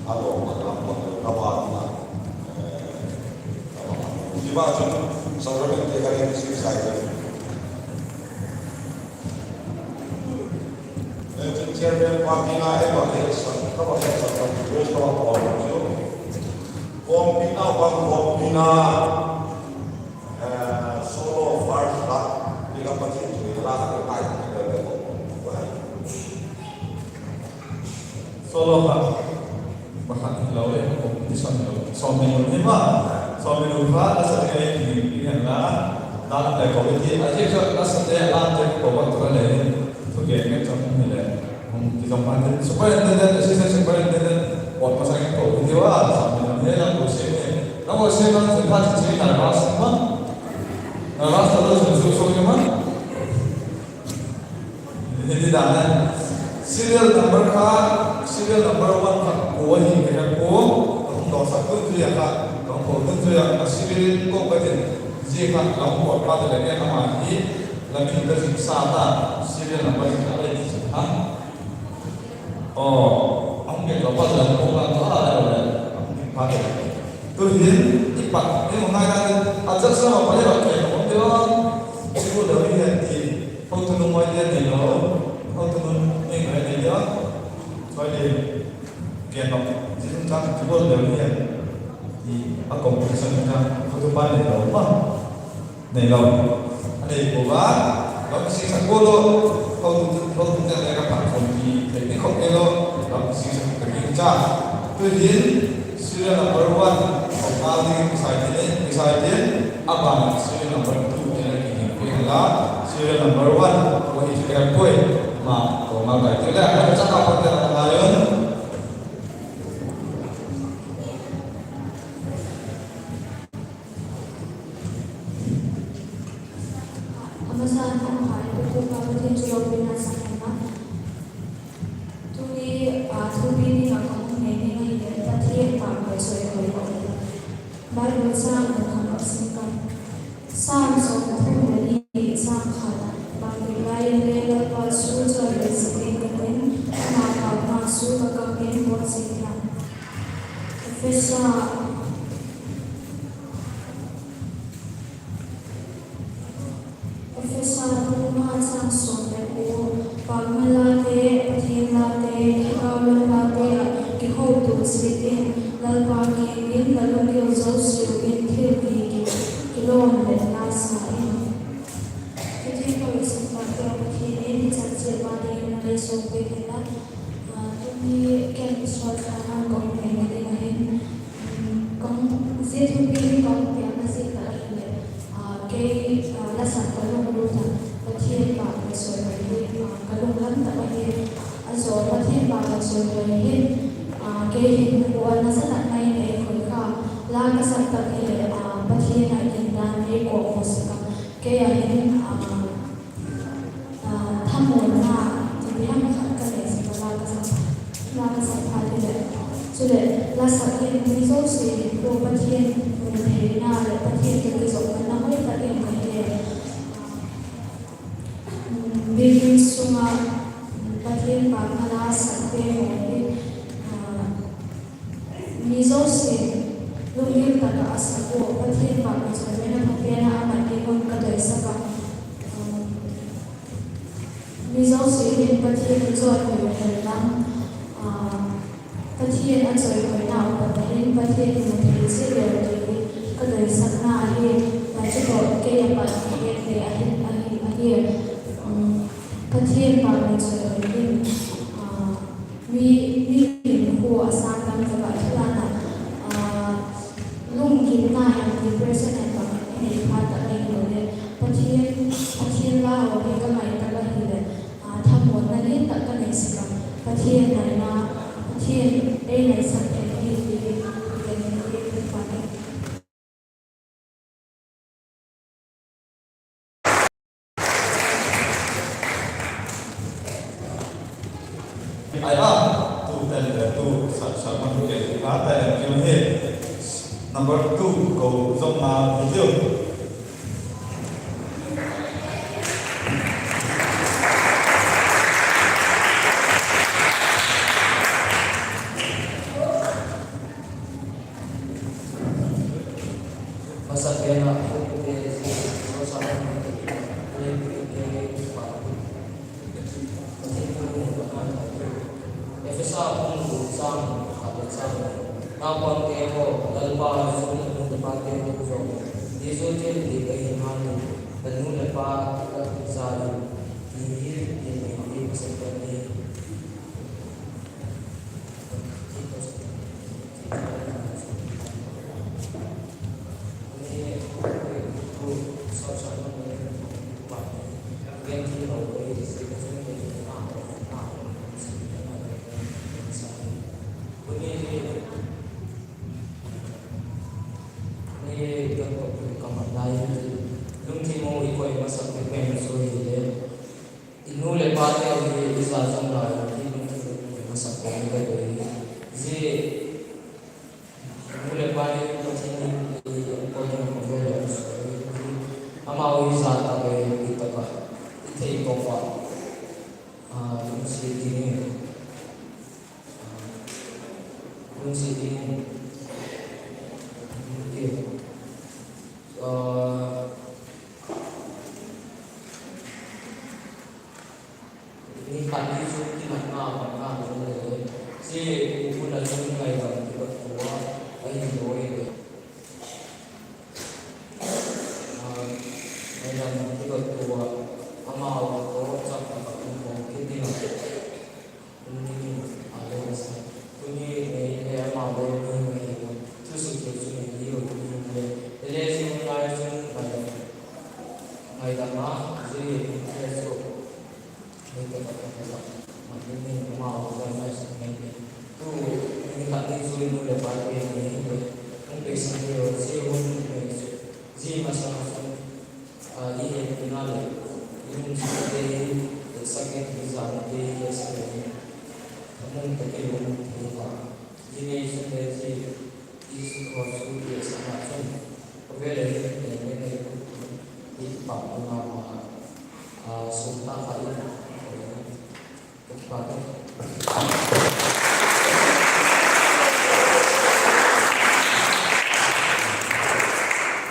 Alo, magkampon kawan na di ba sa Roman Catholic Society. Chairman Pamina Evangelist, kawan sa Diyos kawan po. Pamina Pamina solo first lah, di kapal itu lah terkait dengan solo bahkan lawan kompetisi soalnya ni soalnya lupa asal ini lah dalam kompetisi aja so asal dia lah jadi bawa tu ada tu game macam ni lah di tempat supaya ada sisa supaya ada buat pasang itu dia soalnya ni lah proses kan sudah cerita ras terus susu mana jadi dah serial number serial number 1 kuah ini kena kuah, dosa tu tu ya kak, kalau tu ya serial kuah betul, jika kamu buat pada lagi nama ini, lagi kita sata serial number ini ada di sana. Oh, ambil lepas dan kuah tu ada pada. Tu ini ipat, ini mengajar ajar sama pada waktu itu dia cikgu dari hati, kau tu nombor dia ni loh, kau tu nombor ni dia. Soalnya kita kan juga dari di kompetisi kita kehidupan itu apa? Nego, ada ibuwa, kalau sih sekolah kalau kita mereka pakai di teknik itu, kalau sih kerja, jadi serial number 1 kali misalnya apa serial number 2 yang ini, adalah serial number 1 wah itu kan kue. Maka tidak ada cakap tentang lain. Amasan hari itu kalau dia jual bina sana, tu ni ni aku ni dia tadi apa sesuai dengan baru sang orang singkat sang seorang ini sang khala bagi lain dia pasu jadi sedikit maka masuk ke kampung buat singkat Profesor rumah sang sonde ko pagmalate pathinate kaulate ki hotu sitin lalpagi in lalungyo zosu in thirdi kilon le nasain kiti ko isempatyo pathini chache bani nai sope kela tumi ken swatana ko pengade ngahin kong zetupi kong piana sikala ke lasan kalung luta pathian ba so ri kalung lan ta pahi aso pathian ba so ri ke hin ko na sana nai ne khul kha la ka san ta ke pathian ai kin dan ne ko phosika ke ya hin thamon na ti ham kha ka le sa la ka san pha le so le la sa ke ni so se ko pathian ne na le pathian ke so na mo ta ke Bikin sungai patien pagmana sakte hobi mizosi lungil kata asako patien pagmana sakte papiana amati kon kada isaka mizosi hin patien joy ko helam patien ajoy ko na patien patien mo se le kada isakna hi pacho ke ya patien le ahi pathian ba so rin mi ko asan kan ka thulana lungkin na depression and ba ni phata ni lo le pathian la ho ke ka mai ta ka hi le thamon na ni ta ka nei sika pathian na pathian ei nei sa ke hi Number 2 cầu dòng video. Efesa pun sang atau sang ngapon keho dalba sun tempat itu so disotil di kehidupan dan lepa kesal ini seperti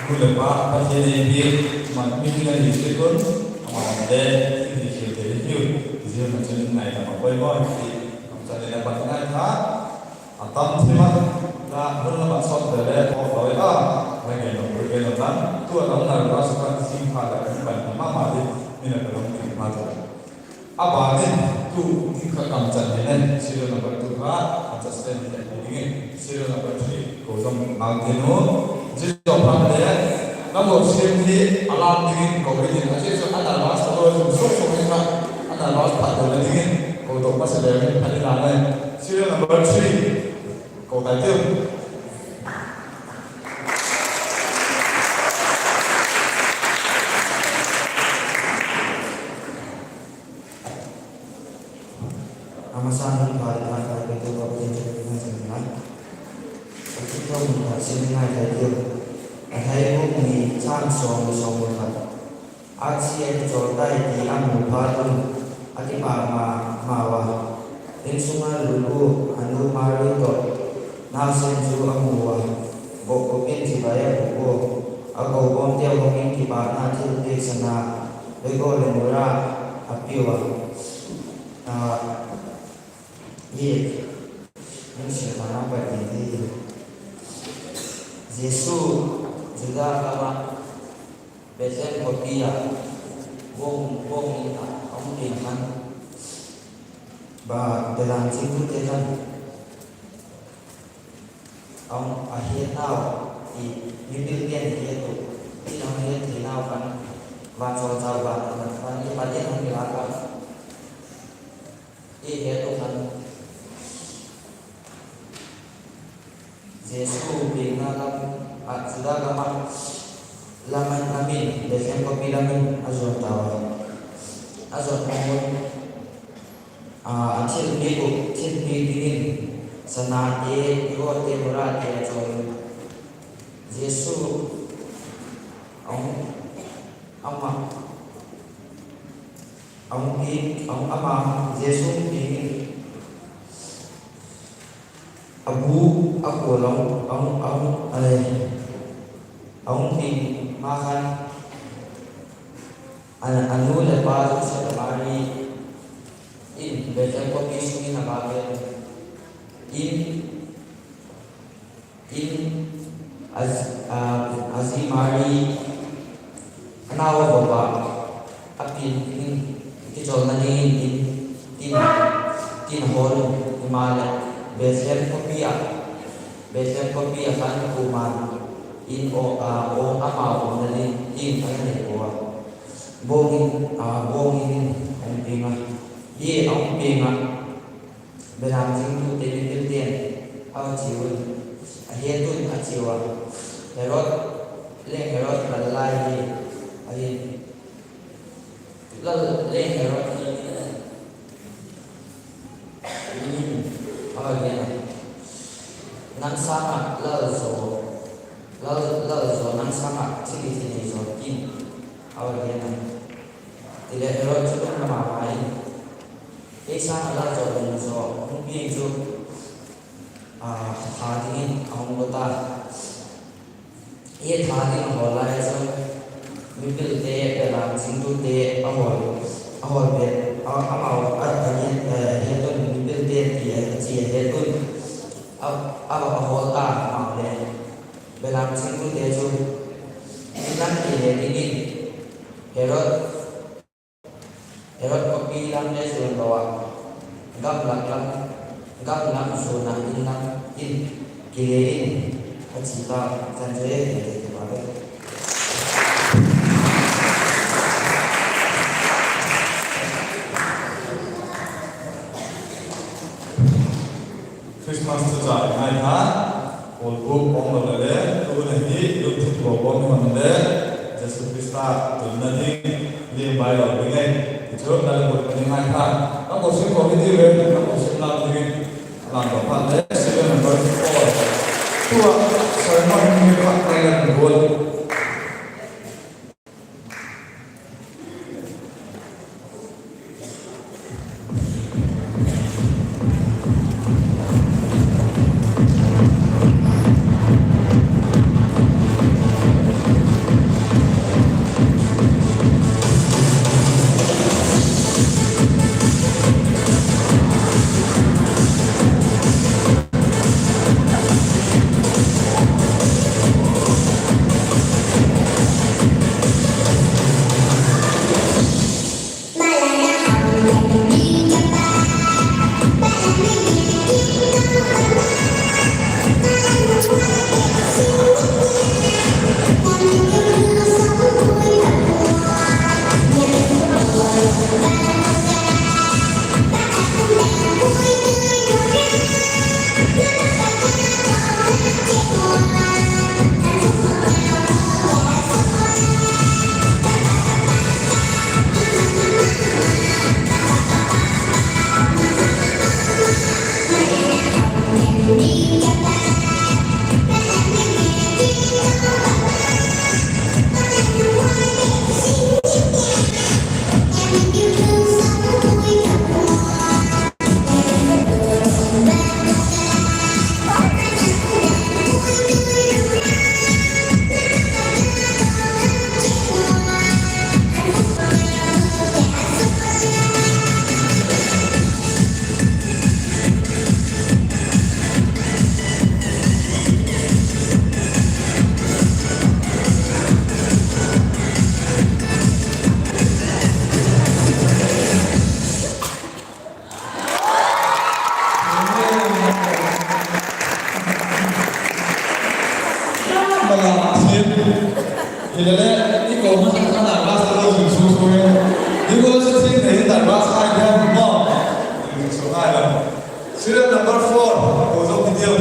Lepas pasien ini mungkin disikun, ada indikasi review, dia macam naik apa boy, macam dapat naik atau cuma nak berlepas sok dari orang lagi tu orang nak rasakan simpah dan bukan mama dia minat dalam mata. Apa ni tu kita macam ni, sila nampak tu macam stand ini, sila nampak tu kosong angkino. Jadi apa dia? Namun sendiri alam dingin kau begini. Asyik ada bahasa kalau sok kita ada bahasa pada dingin. Kau tu pasal dia ada nama. Sila nombor 3 kau tahu. Amasan pada itu kau jadi macam ni. Kita mula sebenarnya dari Hai bumi cang song kan. Aksi jotai di amu baru ati mawa. Insuma lulu anu maru to nasen ju amuwa. Boko pinti baya buko. Ako bom dia bomin ki bana til de sana. Bego lemura apiwa. Ye. Ini mana ini? Yesus juga kama besen kopiah wong kamu dengan ba dalam situ dengan kamu akhir tahu di mimpian itu tidak melihat tahu kan baca coba kan ini pada yang dilakukan itu kan Yesus bina sudah kama laman amin desem kopi lamin azor tawa azor mohon acil biku cil bidin sanate yote murate coy Yesus ama Yesus bini Abu aku makan anu lepas setemari in baca kopi sungi nak in azimari anawa baba apin ki jol na in tin hol himala besem kopi akan kuman in o ama na in ay ko bongin ang pinga ye ang pinga belang sing tu te ten au chiun a he tu a chiwa herot lalai ni ai le herot ini apa dia nang sama la so nang sama sini so kin apa dia tidak herot cukup nama lain Esa adalah jawaban so mungkin itu hari ini kamu kata ia hari ini bola itu mungkin deh dalam singgung deh awal deh awal artinya itu mungkin deh dia kecil itu awal mau deh dalam singgung deh itu nanti ini Herod kopi lamnya sudah bawa gam lam sudah in kirim acita sanjay itu baru Christmas tu jadi hari hari, walaupun orang berlele, tu nanti untuk orang berlele, Yesus Kristus tu nanti dia bayar dengan itu dalam pertandingan hari. Aku sih kau ini dia, aku sih nak dengan langkah pandai, sebelum bersekolah. Tua, saya mahu mengikat dengan gol. Student number 4 goes up with you.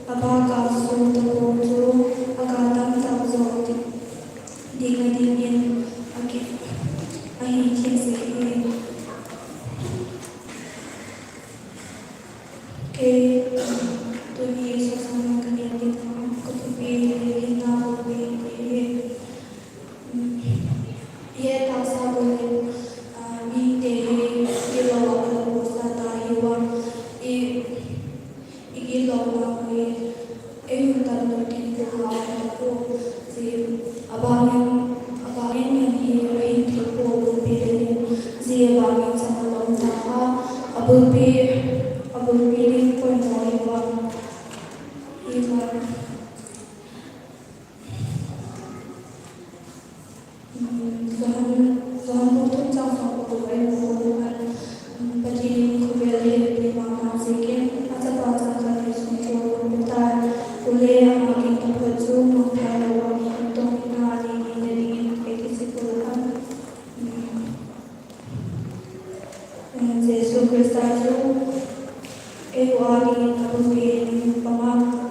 Abaga, so the Tuhan putus sama kubuai bukan bagi kubeli lima masikin atau baca semua putar oleh yang makin terpaju memperlawan untuk hari ini dengan kesimpulan Yesus Kristus hari ini pemak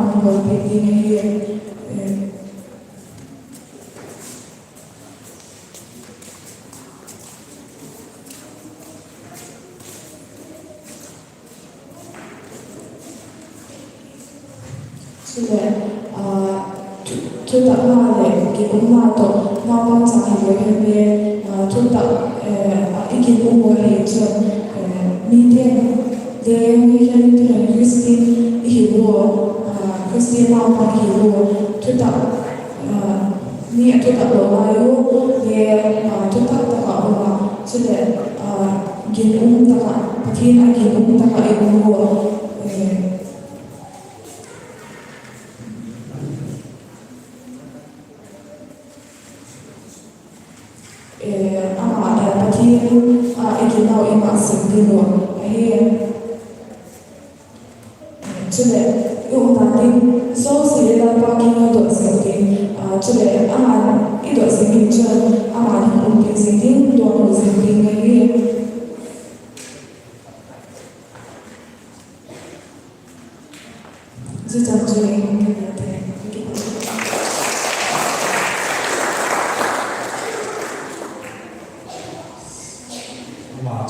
mà người bị đi ngay chúng ta là cái cũng là tổ nào bằng sáng thì về chúng ta ý kiến của người hệ cho meeting để người dân thì Christine hiểu Christine nào bằng hiểu chúng ta ni chúng ta đồ lại để chúng ta ta có mà cho nên kiến ta khi là kiến ta có ý của ada pati ikinau ima singdino chile yung tati so sila pagino do singdin chile aman ido singdin chile aman umping singdin do singdin ngayon jujang chile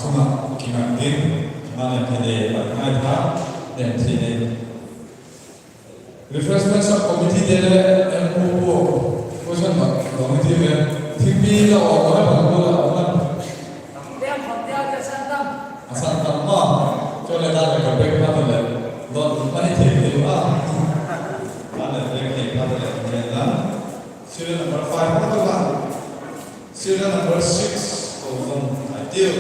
정말 기만된 기만의 대대 나이다 nemtine refreshment sub committee dele MOO question committee में थिंपी का और बंगलो अपन asal nama चले दाने का बैग ना ले दो पानी थे देवा दाने बैग ना ले ना serial number 5 ना तो serial number 6 तो ideal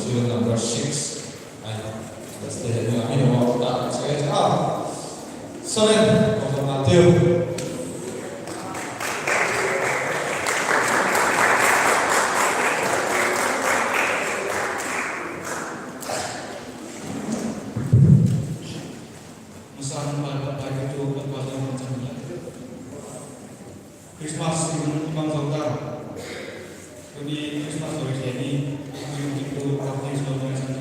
Serial number 6 and that's the Soren, Dr. Matthew. Christmas ini memang saudara. Jadi Christmas hari ini itu waktu sebelumnya saja.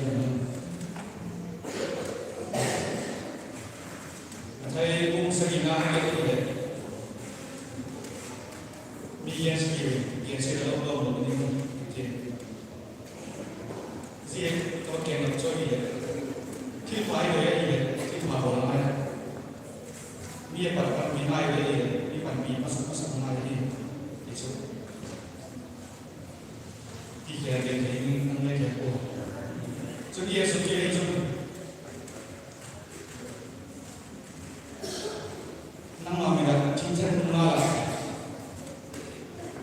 Saya pun sering nak itu deh. Biar sikit, biar saya lalu ini. Jadi kalau kita nak cuci deh, kita pakai deh, kita pakai orang. Biar pada minai deh. Kami masuk-masuk mengalami itu. Tiga ini namanya apa? Jadi ya sekali itu. Nama mereka cinta mengalah.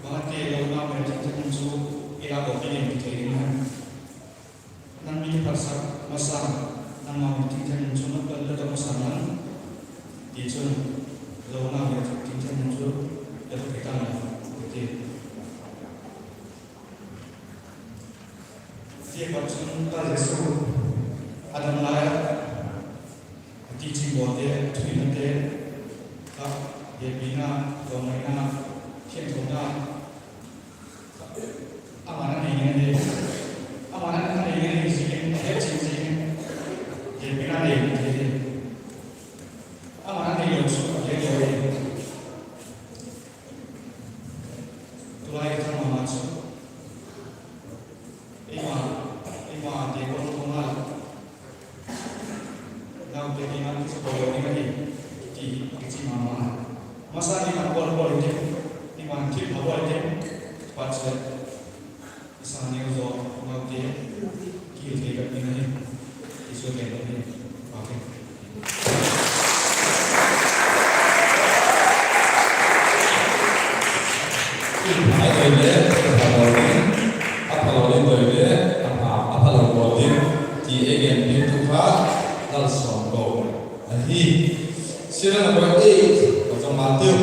Bahkan kalau nama cinta muncul, ia boleh diterima. Nami pasal masa nama cinta muncul pada masalah itu. Kalau nama cinta muncul dapat kita betul. Dia pasal kita Yesus ada melayar di jiwa dia, tujuan dia, dia bina, domaina, kiantunga, amanah ini, amanah ini sih, dia cincin, dia bina dia, amanah ini yang suka dia jadi. Tulai kita masuk, ima dia kontunga, now dia bina sekolah ini di mama. Masa ni nak buat dia, ni mungkin buat dia, pasal misalnya kalau nak dia, kita ini isu dia ni, okay. Serial number 8, Dr. Matthew.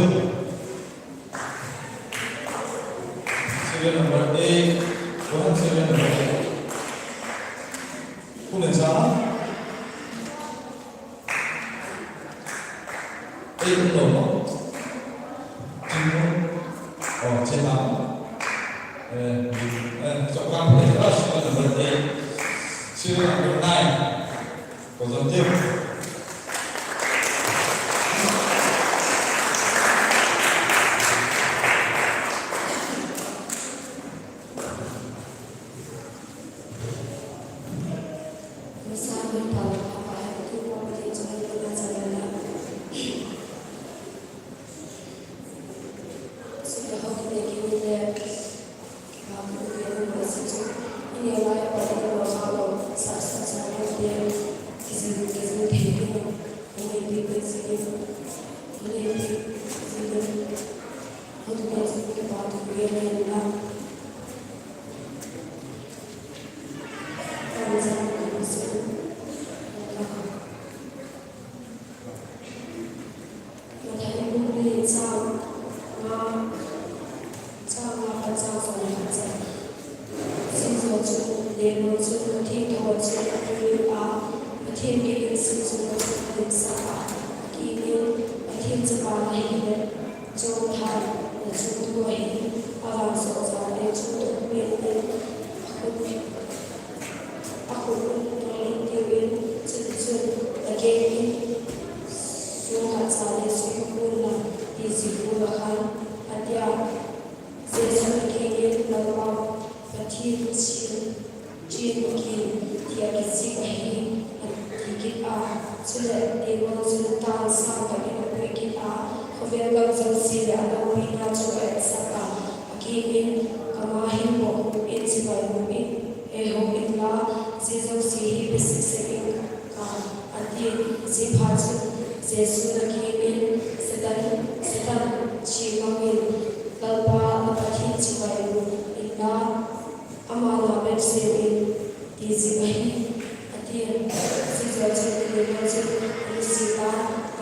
Serial number 8, bukan serial number 8. Punya sama? 8 nomor. Cinta. Oh, cinta. Coba punya serial number 8. Serial number 9, Dr. Matthew.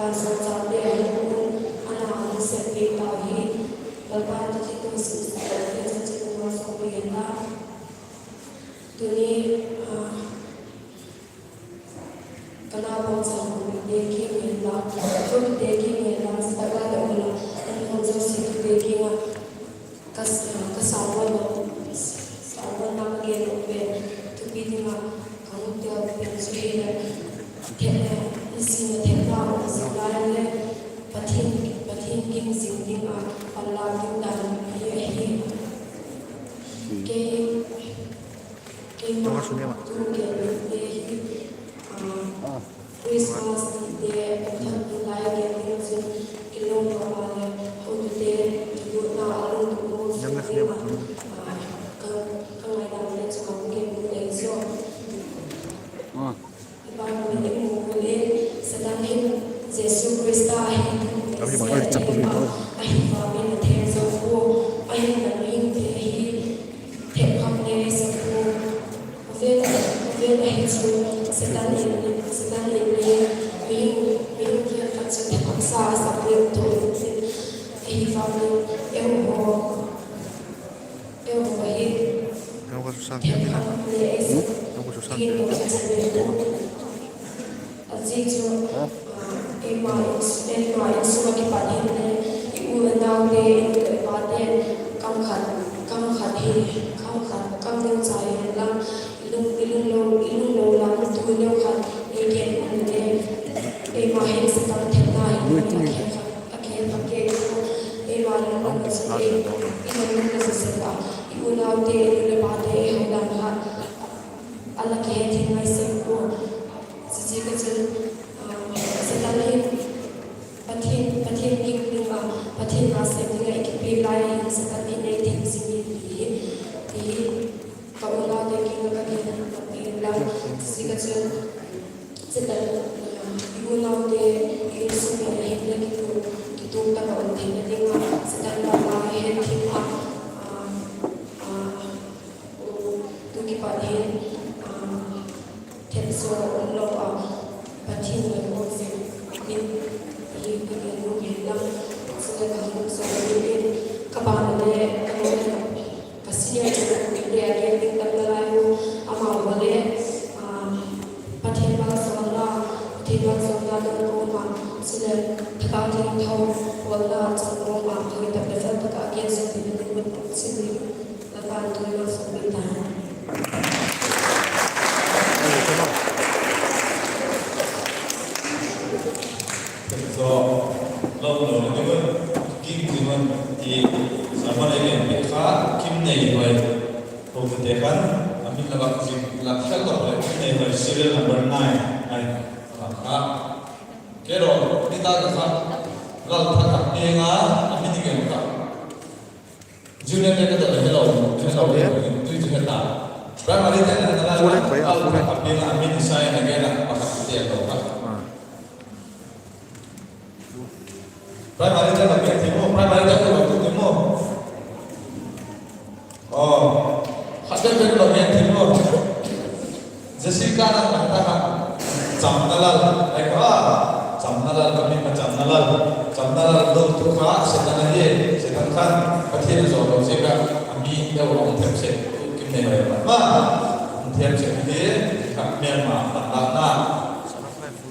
การสนใจเรื่องอาณาเสพติดต่อให้แล้วก็ที่ตัวสื่อสารที่จะจิตวิญญาณส่งไปเห็นว่าตัวนี้ก็น่าพอใจเด็กที่เห็นว่าทุกเด็กที่เห็นว่าสกัดได้หมดเลยอันนี้คนจะสิ่งที่เด็กที่ว่าก็สาววันนั้นเรียนเป็นทุกปีที่มาเขาเดียวเป็นสุดที่เลยเทนสิ่งเทนเราสิ่งไรเลยปฏิทินกินสิ่งที่มาอัลลอฮ์ที่ดันให้เกมาทุกเกี่ยวกับChristmas dia akan mulai dia mungkin kilom kawan untuk dia juga nak alun untuk semua kalau ada orang suka mungkin boleh so ibarat ini boleh sedang Yesus Kristus akhir kami nanti semua akhir kami nanti tekam ni semua mungkin akhir sedang ini mình kia phát triển học xa sắp được thôi thì vào em hồ ấy theo khám lễ khi mình phát triển được ở đây cho em nói số cái bản hình này ibu nào để bản hình cam khát thì cam nhân trái lắm ilung lâu lắm tôi lâu khát để Emahin sekarang tenai, akhir Emahin orang sesuai, Emahin sesuai. Ibu nanti lepas deh hendak Allah kaya tenai semua. Sejak kecil sekarang patin lima patin masih dengan ikut pilai sekarang ini tim sini di kalau nanti kita pilai sejak kecil sekarang ibu nanti ibu semua hendak itu tak orang hendak dengar sedang lama hendak tu kita hen tenso loa patin yang masih ini nu hendak sedang kamu sedang ini kapan ada kasih aja dia tinggal lalu amal boleh patin Tiba saudara dan rumah sudah terkait tahu wala dan rumah itu tak dapat terkait seperti itu sendiri lepas itu masuk kita. So, lalu ni pun kim tuan di sama lagi mereka kim ni baik, perbuatan kami lakukan kalau ni baik serial number 9. Kero kita kan lalu tak dengar kami ni kita junior kita dah hello tu kita berapa hari kita dah lalu kami ni saya negara pakai dia tu kan berapa hari kita pakai timo berapa hari kita pakai timo oh hasil kita pakai timo Jessica nak katakan Jamnalal, Jamnalal kami Jamnalal dong tu kah setan aje, setan kan pasti ada sehingga kami dah orang terpaksa kini mereka, terpaksa ini kami mana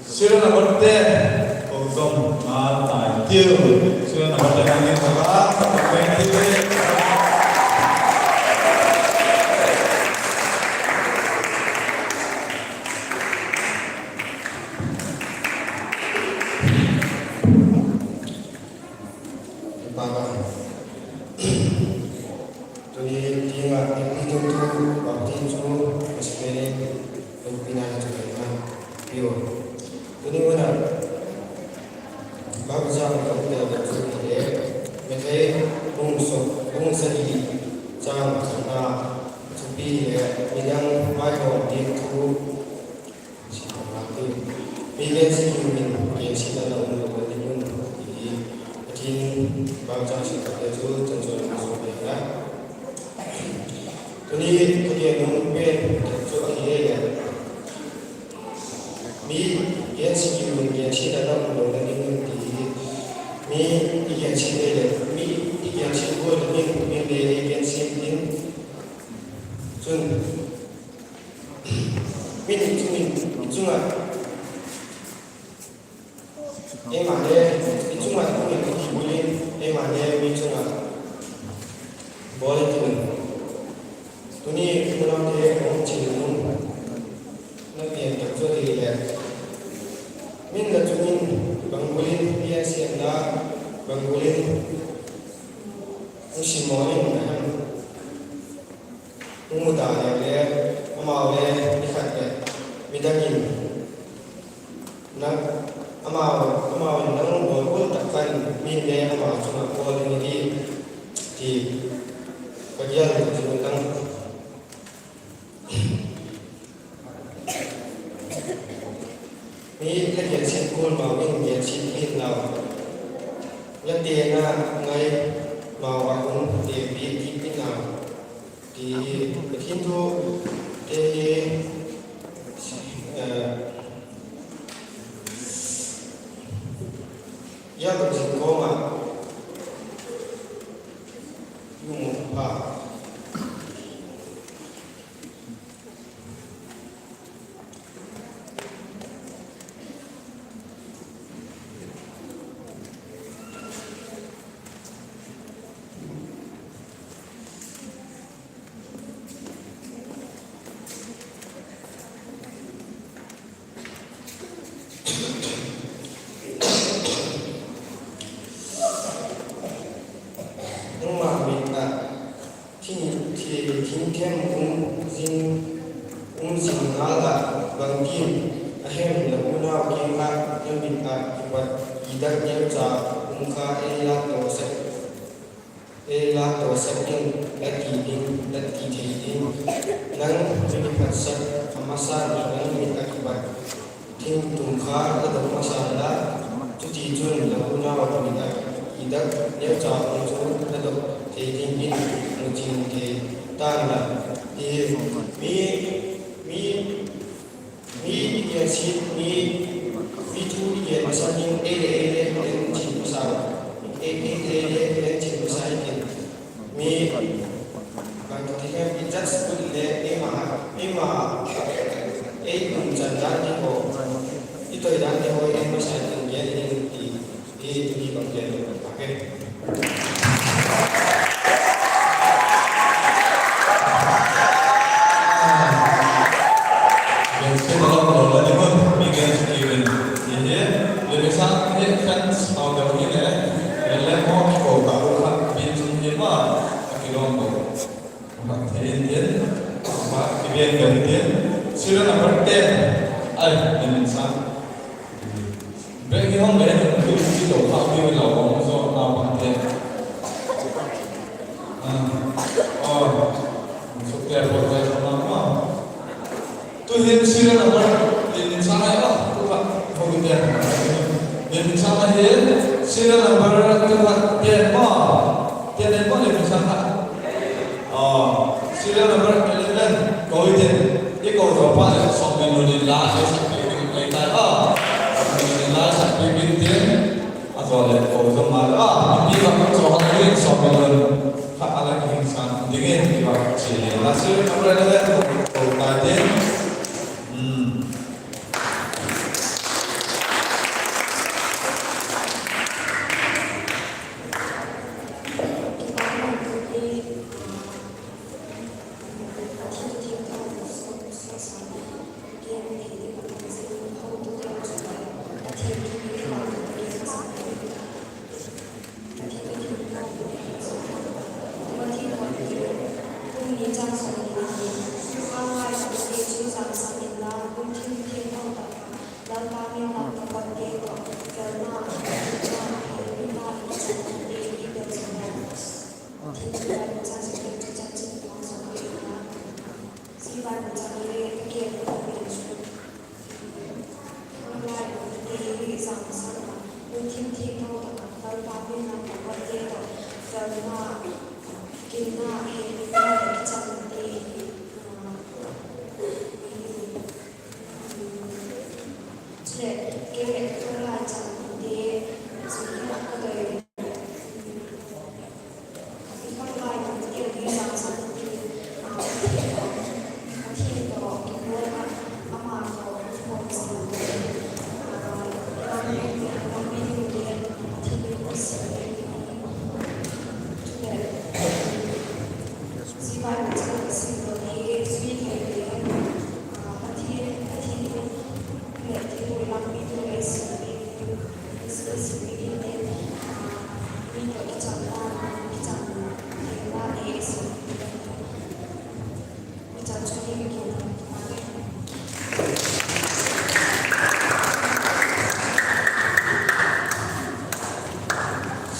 sila nak berteh, kosong mata itu, sila nak berteh kami apa, kami Yes, you will get it. I don't know. กียรติชื่อเลยมีที่เกียรติชื่อว่าจะมีเดย์เป็นสิ่งที่จนมีจุงอ่ะเอ็มมาเดย์จุงอ่ะต้องมีที่บุรีเอ็มมาเดย์มีจุงอ่ะบอลจุงตัวนี้คุณน้องเดย์ของจิ๋วนักเรียนจากตัวเรียนมินละจุงบางบุรีเรียนเสียงละบางบุรีมุสลิมนะครับมุดาเนี่ยอามาเลยนี่ขัดเนี่ยมีดังยินนักอามานั่งบนบนตักกันมีเนี่ยอามาจุมาบอลนี่ที่ก็ยังจุดนั่งมีเล่นอย่างเช่นกูมาวิ่งอย่างเช่นที่เรายันเดียนะไงมาว่าคุณเดียบีที่พี่นาdi Hindu ya bersingkoma yumpa今天ala bangkin ahem la una kinga yamin a kibat idak nyauca ungka ela to sekin lati thein nang minipat sak amasa nang min akibat tin tungkha la do masala tuti jun la una min idak nyauca ungka la do thein bin mujin ke tana mi ya si mi tu ya masalah ele chin pasal ele chin pasal ini mi kalau kita bicara seperti ema kunjungan ni ho itu dah ni ho yang masalah ini itu di bagian okay. Sila number 10 ay minsan bagi hong bagi dulu dito kami wala ko so na pante so kaya po tayo mama to hin sila number minsan ay to ka hong dia minsan ay sila number to ka 10 mo minsan sila number 11 go din cái câu đó phải là xong mình luôn lá sẽ sạch cái người ta mình lá sạch cái bên tiếng rồi lại câu đó mà đi vào cái chỗ họ lên xong mình luôn phải là cái hình sáng tiếng ấy thì vào chỉ là sự trong đây là câu tài tiếng Hãy subscribe cho kênh Ghiền Mì Gõ để không bỏ lỡ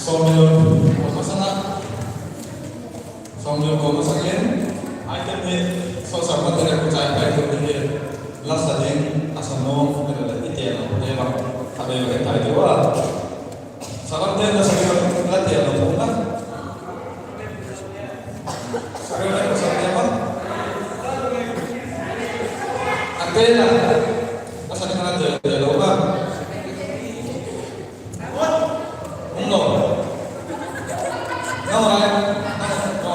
Somil Komasana Somil Komasakin item ni so sama tidak percaya baik itu last tadi asano adalah itu yang memang ada yang kita itu salam dia dah sampai latihan untuk apa sekarang apa sahaja apa ada asal dengan ada apa no no right no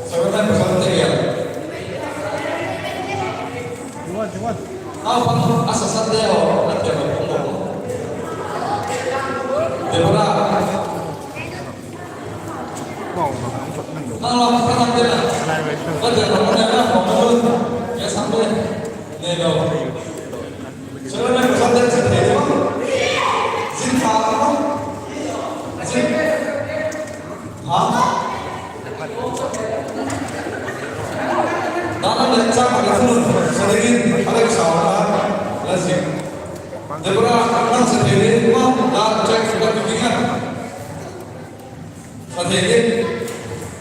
sekarang bersama dia apa asal dia latihan untuk Debora. Kalau kita tidak, kita tidak mau ya sampai nego. Sebenarnya sampai sendiri, cinta apa? Cinta, dalam lencang ada pun sedikit ada kesalahan, lazim. Debora akan sendiri mau dan cek sudah bimbingan. Sedikit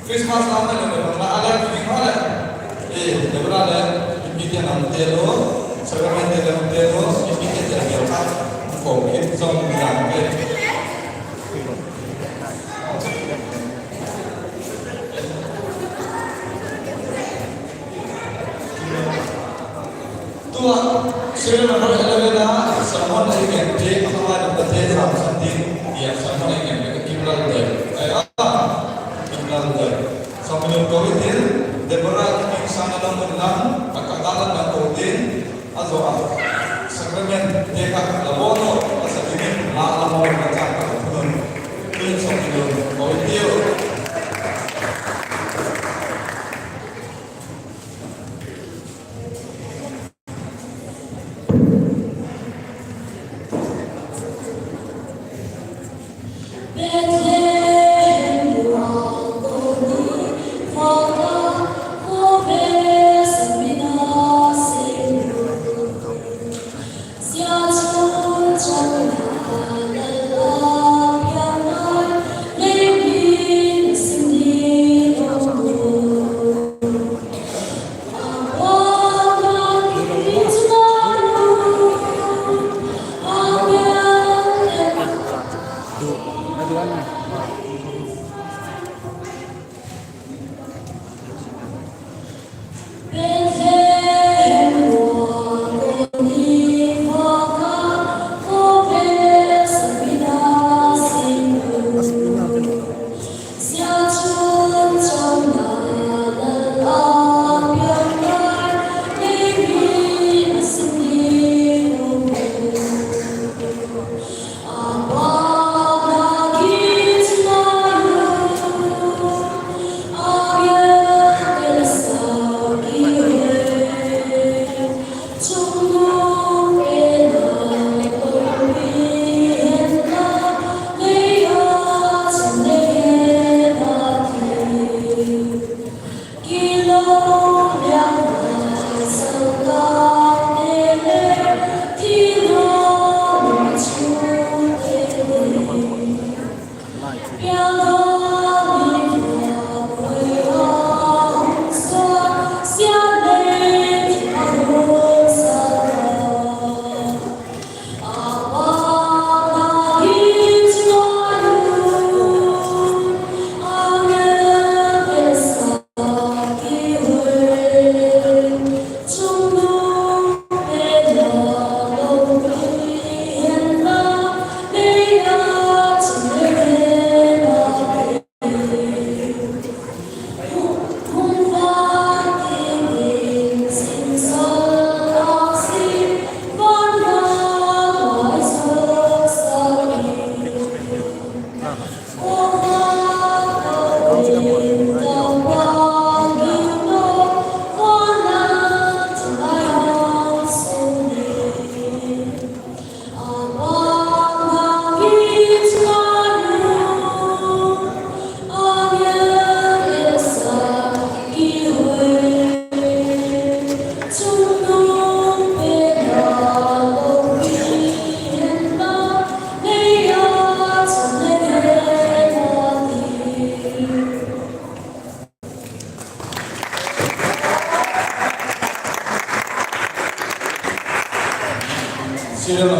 Christmas lama juga ada bimbingan. Debora ada bimbingan antelo, sekarang antelo bimbingan jadi apa? Mungkin sama dengan tua sudah berbeda semua dari ganti sama ada betul sama sendiri dia sama dengan kiblat dari kiblat dari sambil kawin Debora ini sana dalam dalam kekatalan dan kawin atau sebenarnya dia kan labono asal ini malah mau macam pun ini sambil kawin dia Bethlehem,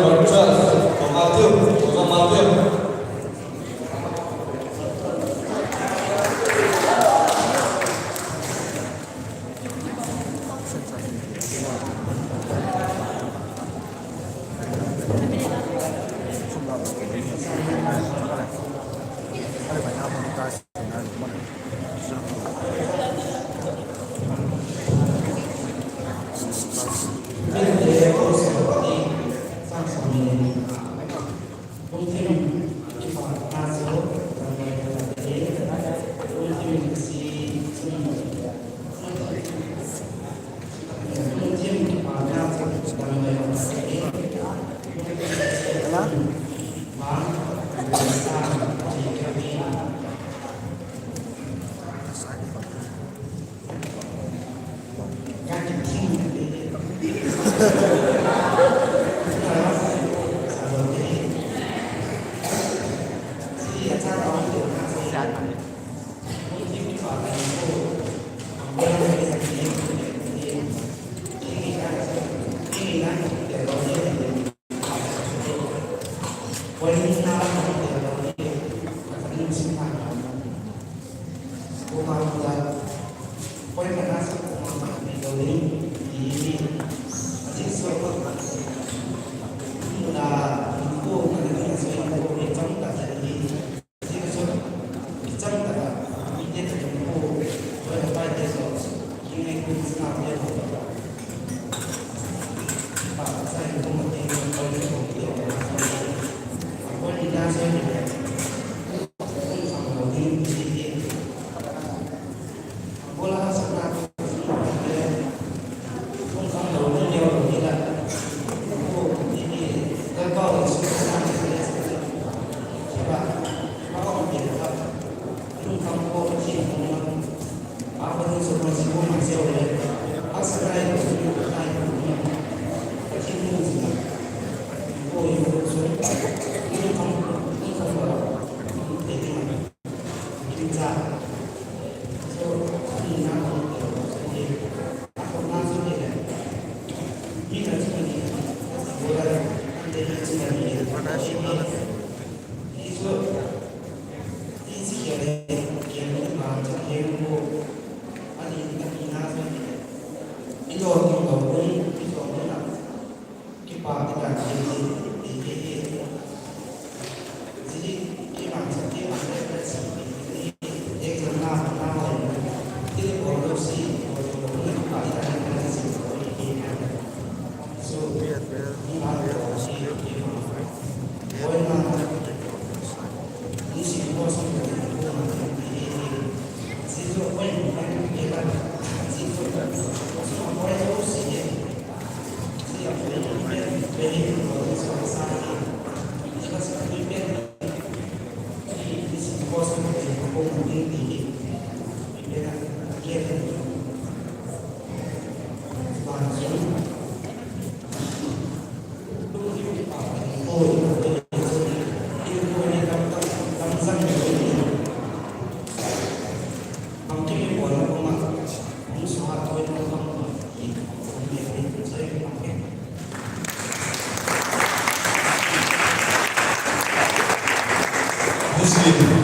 number 12 for Matthew. For Matthew.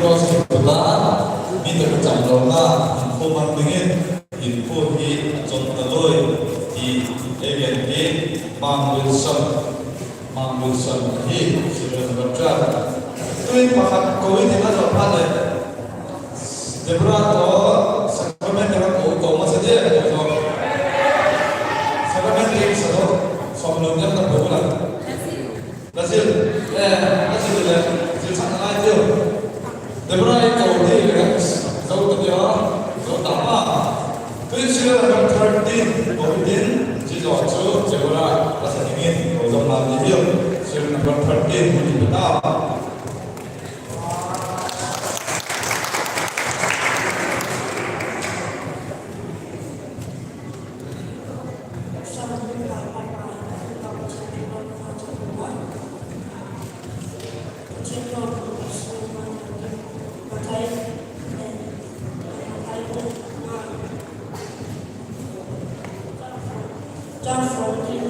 Because kebetulan ini terjangkaulah info mantengin info di contoh di ABNP Mang Wilson ini sudah bekerja. Itu pakat kau ini ada apa deh? Deborah atau sakramen dengan kau masih dia atau sakramen ini satu sebelumnya terbulan. Hasil sangat aja. Deborah kau ini kan jauh kerja jauh tamat. Tujuh number 13 Bobidin Jiwa Deborah rasa ingin kau mati dia. Tujuh number 13 Budi Betapa. John 14,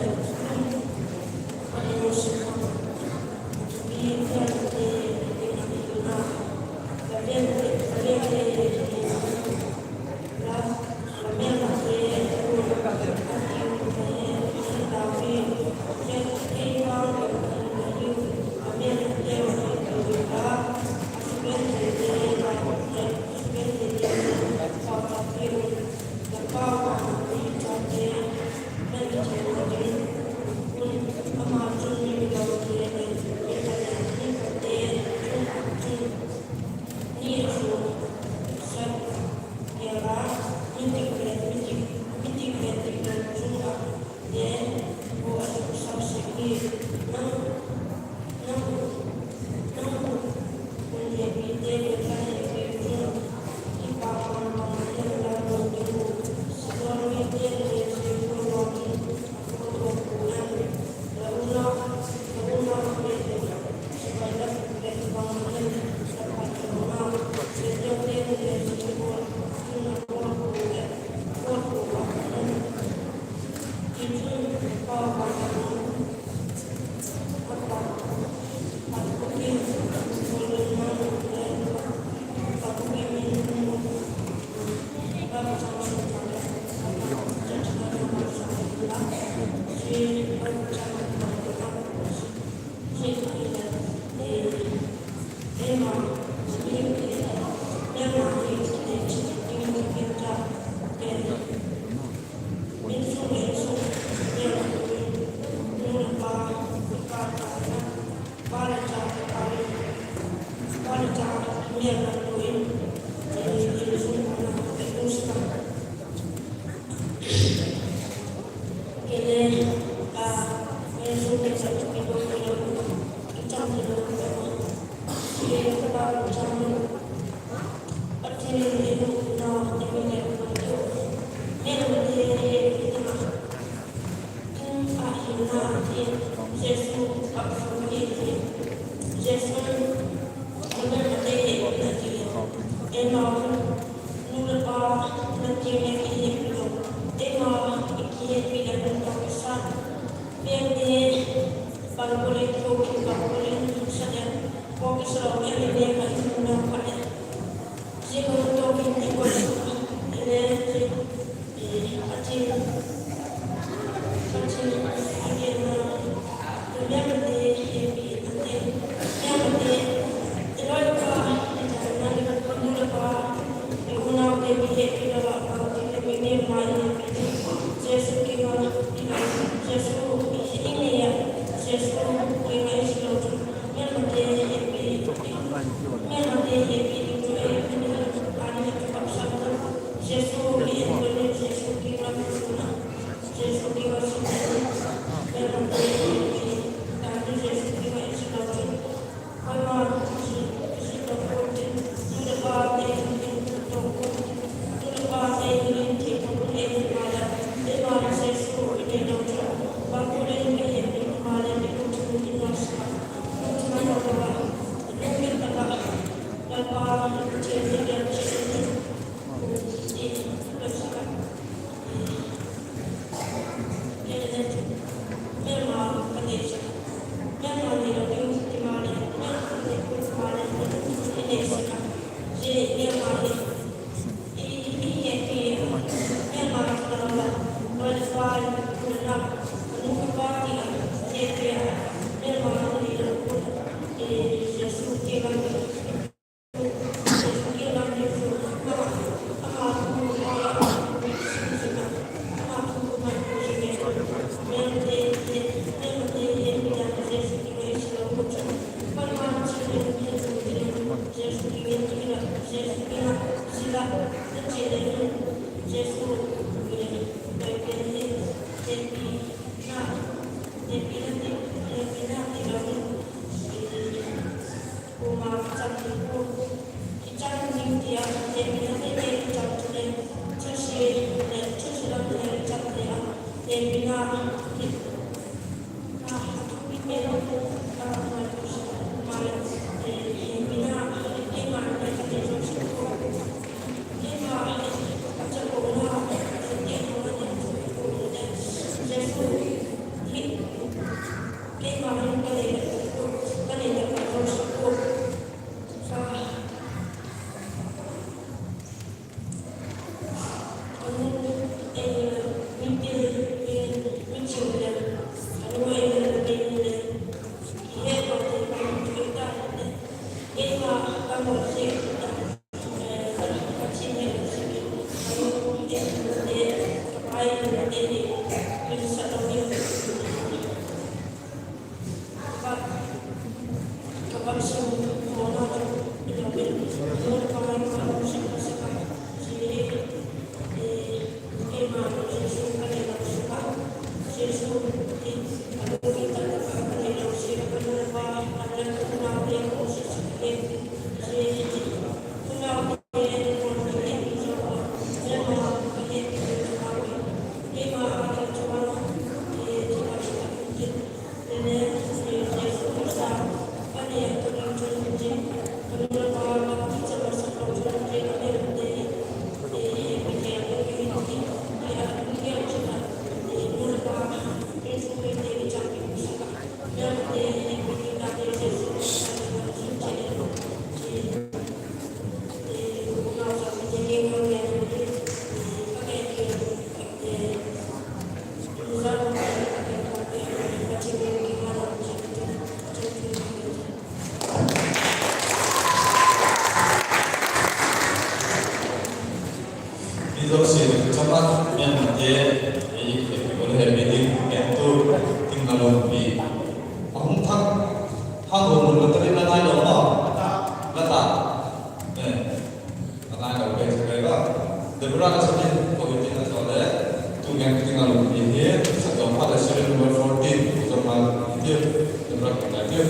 tuh mun tadi na tayo no. Lata. Lata ka ba sa kaya. Debra ka sa din ko din na sa dahil tu yang tinggal ini satu pada serial number 14 sama itu Debra ka lagi.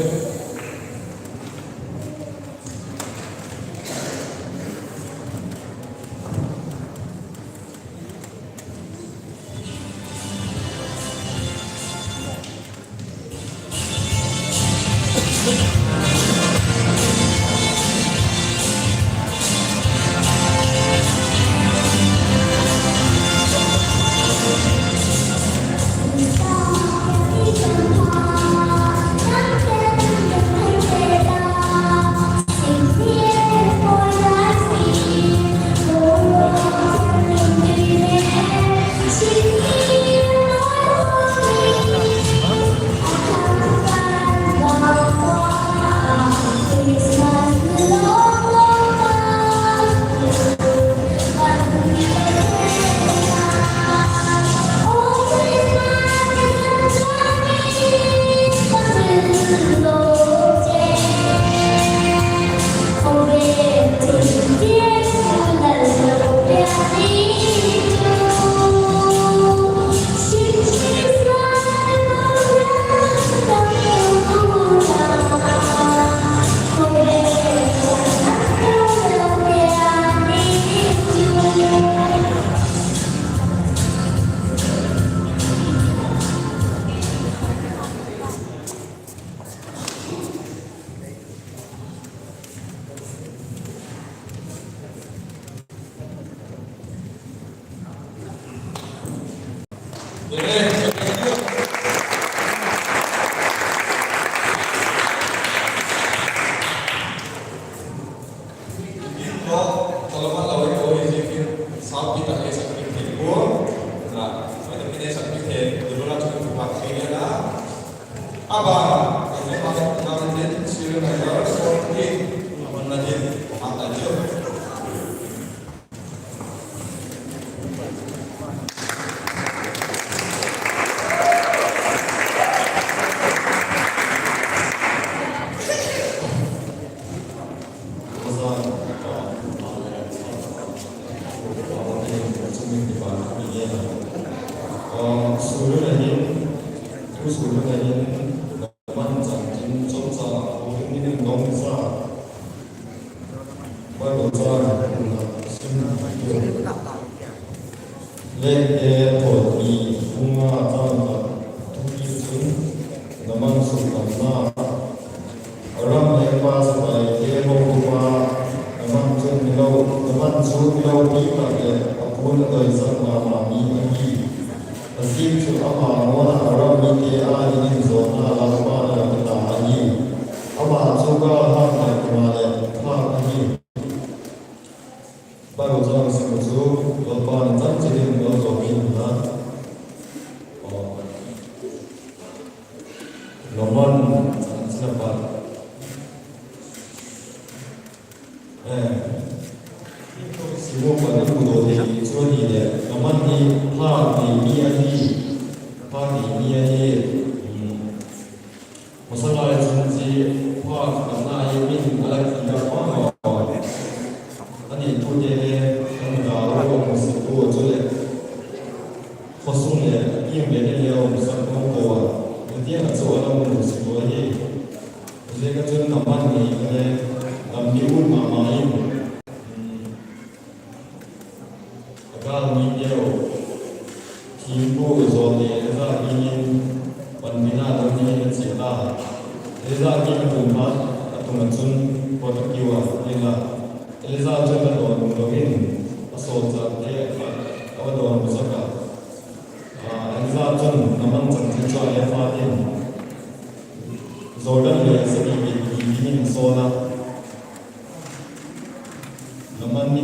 Naman